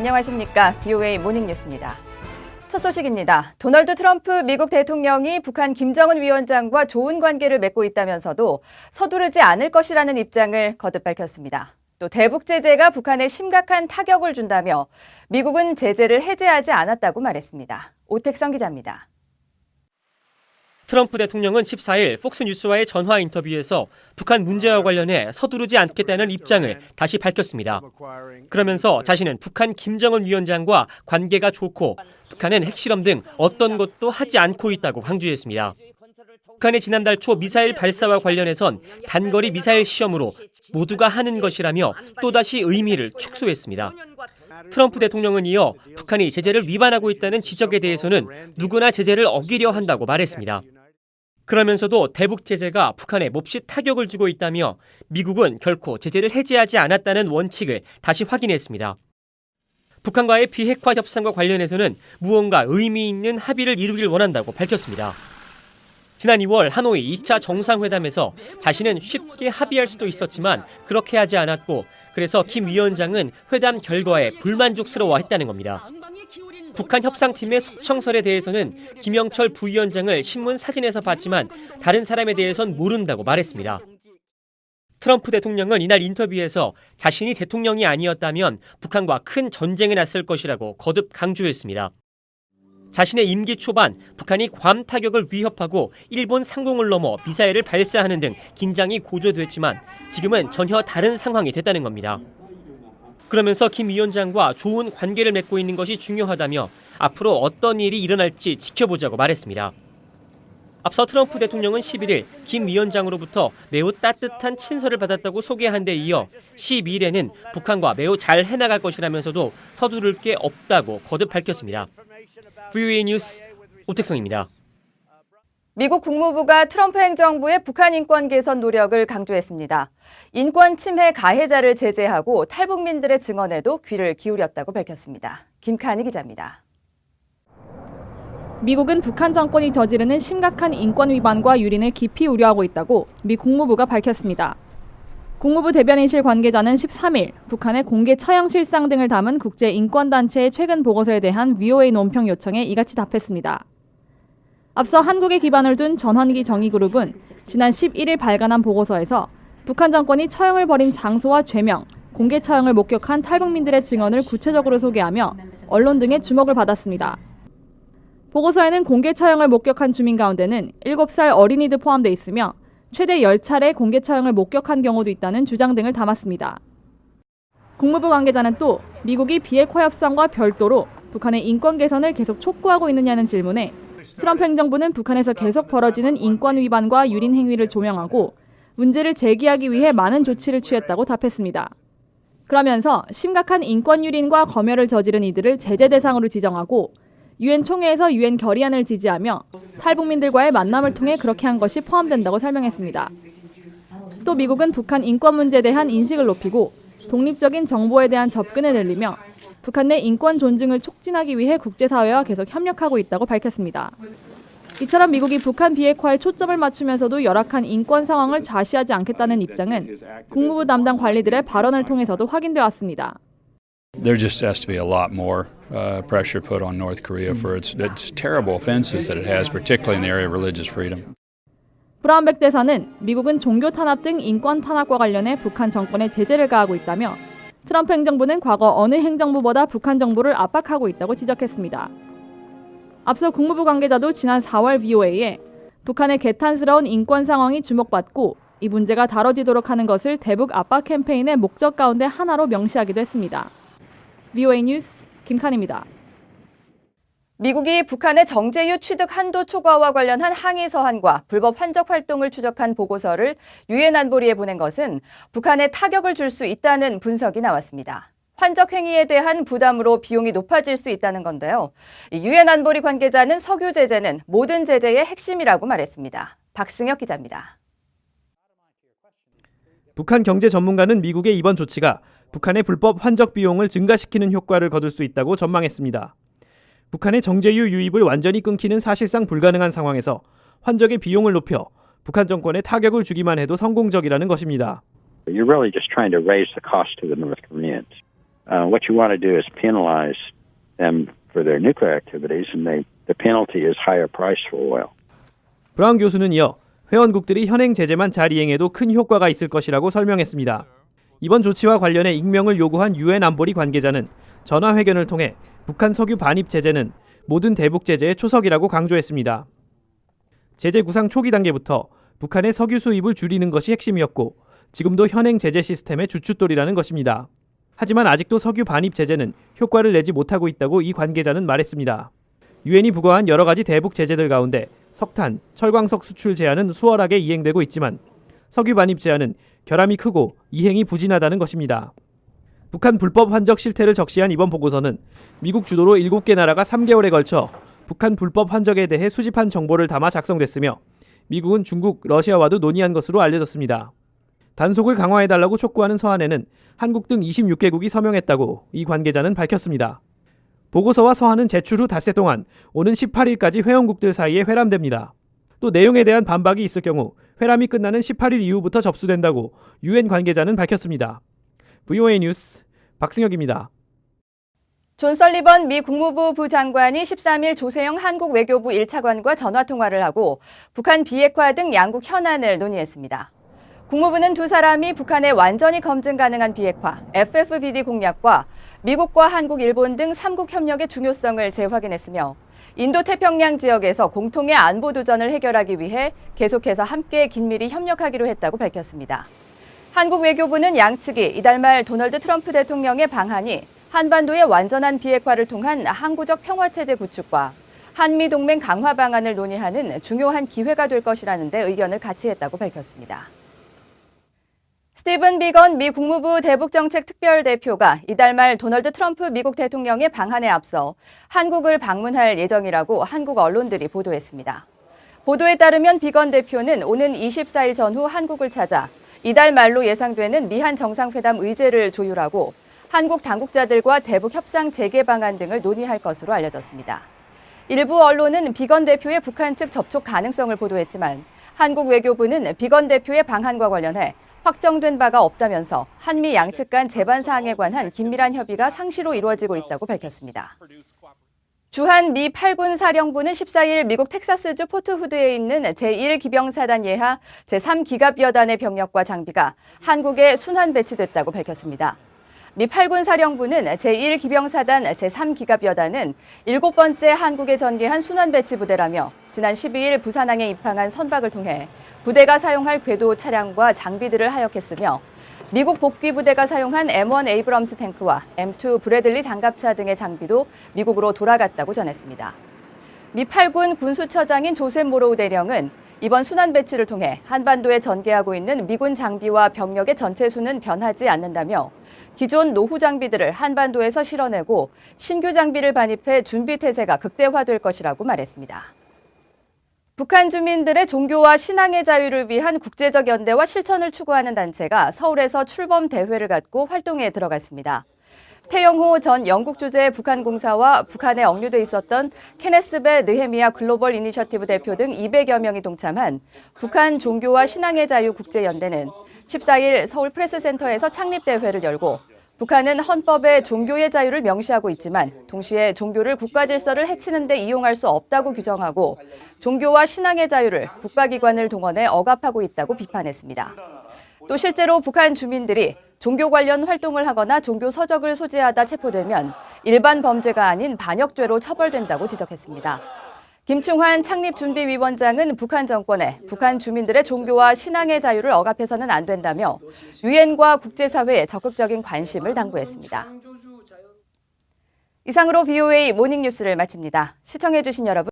안녕하십니까. VOA 모닝뉴스입니다. 첫 소식입니다. 도널드 트럼프 미국 대통령이 북한 김정은 위원장과 좋은 관계를 맺고 있다면서도 서두르지 않을 것이라는 입장을 거듭 밝혔습니다. 또 대북 제재가 북한에 심각한 타격을 준다며 미국은 제재를 해제하지 않았다고 말했습니다. 오택성 기자입니다. 트럼프 대통령은 14일 폭스뉴스와의 전화 인터뷰에서 북한 문제와 관련해 서두르지 않겠다는 입장을 다시 밝혔습니다. 그러면서 자신은 북한 김정은 위원장과 관계가 좋고 북한은 핵실험 등 어떤 것도 하지 않고 있다고 강조했습니다. 북한의 지난달 초 미사일 발사와 관련해선 단거리 미사일 시험으로 모두가 하는 것이라며 또다시 의미를 축소했습니다. 트럼프 대통령은 이어 북한이 제재를 위반하고 있다는 지적에 대해서는 누구나 제재를 어기려 한다고 말했습니다. 그러면서도 대북 제재가 북한에 몹시 타격을 주고 있다며 미국은 결코 제재를 해제하지 않았다는 원칙을 다시 확인했습니다. 북한과의 비핵화 협상과 관련해서는 무언가 의미 있는 합의를 이루길 원한다고 밝혔습니다. 지난 2월 하노이 2차 정상회담에서 자신은 쉽게 합의할 수도 있었지만 그렇게 하지 않았고 그래서 김 위원장은 회담 결과에 불만족스러워했다는 겁니다. 북한 협상팀의 숙청설에 대해서는 김영철 부위원장을 신문 사진에서 봤지만 다른 사람에 대해선 모른다고 말했습니다. 트럼프 대통령은 이날 인터뷰에서 자신이 대통령이 아니었다면 북한과 큰 전쟁에 났을 것이라고 거듭 강조했습니다. 자신의 임기 초반 북한이 괌 타격을 위협하고 일본 상공을 넘어 미사일을 발사하는 등 긴장이 고조됐지만 지금은 전혀 다른 상황이 됐다는 겁니다. 그러면서 김 위원장과 좋은 관계를 맺고 있는 것이 중요하다며 앞으로 어떤 일이 일어날지 지켜보자고 말했습니다. 앞서 트럼프 대통령은 11일 김 위원장으로부터 매우 따뜻한 친서를 받았다고 소개한 데 이어 12일에는 북한과 매우 잘 해나갈 것이라면서도 서두를 게 없다고 거듭 밝혔습니다. VOA 뉴스 오택성입니다. 미국 국무부가 트럼프 행정부의 북한 인권 개선 노력을 강조했습니다. 인권 침해 가해자를 제재하고 탈북민들의 증언에도 귀를 기울였다고 밝혔습니다. 김칸희 기자입니다. 미국은 북한 정권이 저지르는 심각한 인권 위반과 유린을 깊이 우려하고 있다고 미 국무부가 밝혔습니다. 국무부 대변인실 관계자는 13일 북한의 공개 처형 실상 등을 담은 국제인권단체의 최근 보고서에 대한 VOA 논평 요청에 이같이 답했습니다. 앞서 한국에 기반을 둔 전환기 정의그룹은 지난 11일 발간한 보고서에서 북한 정권이 처형을 벌인 장소와 죄명, 공개 처형을 목격한 탈북민들의 증언을 구체적으로 소개하며 언론 등의 주목을 받았습니다. 보고서에는 공개 처형을 목격한 주민 가운데는 7살 어린이도 포함돼 있으며 최대 10차례 공개 처형을 목격한 경우도 있다는 주장 등을 담았습니다. 국무부 관계자는 또 미국이 비핵화 협상과 별도로 북한의 인권 개선을 계속 촉구하고 있느냐는 질문에 트럼프 행정부는 북한에서 계속 벌어지는 인권 위반과 유린 행위를 조명하고 문제를 제기하기 위해 많은 조치를 취했다고 답했습니다. 그러면서 심각한 인권 유린과 검열을 저지른 이들을 제재 대상으로 지정하고 유엔 총회에서 유엔 결의안을 지지하며 탈북민들과의 만남을 통해 그렇게 한 것이 포함된다고 설명했습니다. 또 미국은 북한 인권 문제에 대한 인식을 높이고 독립적인 정보에 대한 접근을 늘리며 북한 내 인권 존중을 촉진하기 위해 국제사회와 계속 협력하고 있다고 밝혔습니다. 이처럼 미국이 북한 비핵화에 초점을 맞추면서도 열악한 인권 상황을 좌시하지 않겠다는 입장은 국무부 담당 관리들의 발언을 통해서도 확인돼 왔습니다. There just has to be a lot more pressure put on North Korea for its terrible offenses that it has, particularly in the area of religious freedom. 브라운백 대사는 미국은 종교 탄압 등 인권 탄압과 관련해 북한 정권에 제재를 가하고 있다며 트럼프 행정부는 과거 어느 행정부보다 북한 정부를 압박하고 있다고 지적했습니다. 앞서 국무부 관계자도 지난 4월 VOA에 북한의 개탄스러운 인권 상황이 주목받고 이 문제가 다뤄지도록 하는 것을 대북 압박 캠페인의 목적 가운데 하나로 명시하기도 했습니다. VOA 뉴스 김칸희입니다. 미국이 북한의 정제유 취득 한도 초과와 관련한 항의 서한과 불법 환적 활동을 추적한 보고서를 유엔 안보리에 보낸 것은 북한에 타격을 줄 수 있다는 분석이 나왔습니다. 환적 행위에 대한 부담으로 비용이 높아질 수 있다는 건데요. 유엔 안보리 관계자는 석유 제재는 모든 제재의 핵심이라고 말했습니다. 박승혁 기자입니다. 북한 경제 전문가는 미국의 이번 조치가 북한의 불법 환적 비용을 증가시키는 효과를 거둘 수 있다고 전망했습니다. 북한의 정제유 유입을 완전히 끊기는 사실상 불가능한 상황에서 환적의 비용을 높여 북한 정권에 타격을 주기만 해도 성공적이라는 것입니다. You're really just trying to raise the cost to the North Koreans. what you want to do is penalize them for their nuclear activities, and the penalty is higher price for oil. 브라운 교수는 이어 회원국들이 현행 제재만 잘 이행해도 큰 효과가 있을 것이라고 설명했습니다. 이번 조치와 관련해 익명을 요구한 유엔 안보리 관계자는 전화회견을 통해 북한 석유 반입 제재는 모든 대북 제재의 초석이라고 강조했습니다. 제재 구상 초기 단계부터 북한의 석유 수입을 줄이는 것이 핵심이었고 지금도 현행 제재 시스템의 주춧돌이라는 것입니다. 하지만 아직도 석유 반입 제재는 효과를 내지 못하고 있다고 이 관계자는 말했습니다. 유엔이 부과한 여러 가지 대북 제재들 가운데 석탄, 철광석 수출 제한은 수월하게 이행되고 있지만 석유 반입 제한은 결함이 크고 이행이 부진하다는 것입니다. 북한 불법 환적 실태를 적시한 이번 보고서는 미국 주도로 7개 나라가 3개월에 걸쳐 북한 불법 환적에 대해 수집한 정보를 담아 작성됐으며 미국은 중국, 러시아와도 논의한 것으로 알려졌습니다. 단속을 강화해달라고 촉구하는 서한에는 한국 등 26개국이 서명했다고 이 관계자는 밝혔습니다. 보고서와 서한은 제출 후 닷새 동안 오는 18일까지 회원국들 사이에 회람됩니다. 또 내용에 대한 반박이 있을 경우 회람이 끝나는 18일 이후부터 접수된다고 유엔 관계자는 밝혔습니다. VOA 뉴스 박승혁입니다. 존 설리번 미 국무부 부장관이 13일 조세영 한국 외교부 1차관과 전화통화를 하고 북한 비핵화 등 양국 현안을 논의했습니다. 국무부는 두 사람이 북한의 완전히 검증 가능한 비핵화, FFBD 공약과 미국과 한국, 일본 등 3국 협력의 중요성을 재확인했으며 인도태평양 지역에서 공통의 안보 도전을 해결하기 위해 계속해서 함께 긴밀히 협력하기로 했다고 밝혔습니다. 한국 외교부는 양측이 이달 말 도널드 트럼프 대통령의 방한이 한반도의 완전한 비핵화를 통한 항구적 평화체제 구축과 한미동맹 강화 방안을 논의하는 중요한 기회가 될 것이라는 데 의견을 같이 했다고 밝혔습니다. 스티븐 비건 미 국무부 대북정책 특별대표가 이달 말 도널드 트럼프 미국 대통령의 방한에 앞서 한국을 방문할 예정이라고 한국 언론들이 보도했습니다. 보도에 따르면 비건 대표는 오는 24일 전후 한국을 찾아 이달 말로 예상되는 미한 정상회담 의제를 조율하고 한국 당국자들과 대북 협상 재개 방안 등을 논의할 것으로 알려졌습니다. 일부 언론은 비건 대표의 북한 측 접촉 가능성을 보도했지만 한국 외교부는 비건 대표의 방한과 관련해 확정된 바가 없다면서 한미 양측 간 재반 사항에 관한 긴밀한 협의가 상시로 이루어지고 있다고 밝혔습니다. 주한 미 8군 사령부는 14일 미국 텍사스주 포트후드에 있는 제1기병사단 예하 제3기갑여단의 병력과 장비가 한국에 순환 배치됐다고 밝혔습니다. 미 8군 사령부는 제1기병사단 제3기갑여단은 7번째 한국에 전개한 순환 배치 부대라며 지난 12일 부산항에 입항한 선박을 통해 부대가 사용할 궤도 차량과 장비들을 하역했으며 미국 복귀 부대가 사용한 M1 에이브럼스 탱크와 M2 브래들리 장갑차 등의 장비도 미국으로 돌아갔다고 전했습니다. 미 8군 군수처장인 조셉 모로우 대령은 이번 순환 배치를 통해 한반도에 전개하고 있는 미군 장비와 병력의 전체 수는 변하지 않는다며 기존 노후 장비들을 한반도에서 실어내고 신규 장비를 반입해 준비 태세가 극대화될 것이라고 말했습니다. 북한 주민들의 종교와 신앙의 자유를 위한 국제적 연대와 실천을 추구하는 단체가 서울에서 출범 대회를 갖고 활동에 들어갔습니다. 태영호 전 영국 주재 북한 공사와 북한에 억류돼 있었던 케네스베 느헤미야 글로벌 이니셔티브 대표 등 200여 명이 동참한 북한 종교와 신앙의 자유 국제연대는 14일 서울 프레스센터에서 창립대회를 열고 북한은 헌법에 종교의 자유를 명시하고 있지만 동시에 종교를 국가 질서를 해치는 데 이용할 수 없다고 규정하고 종교와 신앙의 자유를 국가기관을 동원해 억압하고 있다고 비판했습니다. 또 실제로 북한 주민들이 종교 관련 활동을 하거나 종교 서적을 소지하다 체포되면 일반 범죄가 아닌 반역죄로 처벌된다고 지적했습니다. 김충환 창립준비위원장은 북한 정권에 북한 주민들의 종교와 신앙의 자유를 억압해서는 안 된다며 유엔과 국제사회에 적극적인 관심을 당부했습니다. 이상으로 VOA 모닝뉴스를 마칩니다. 시청해주신 여러분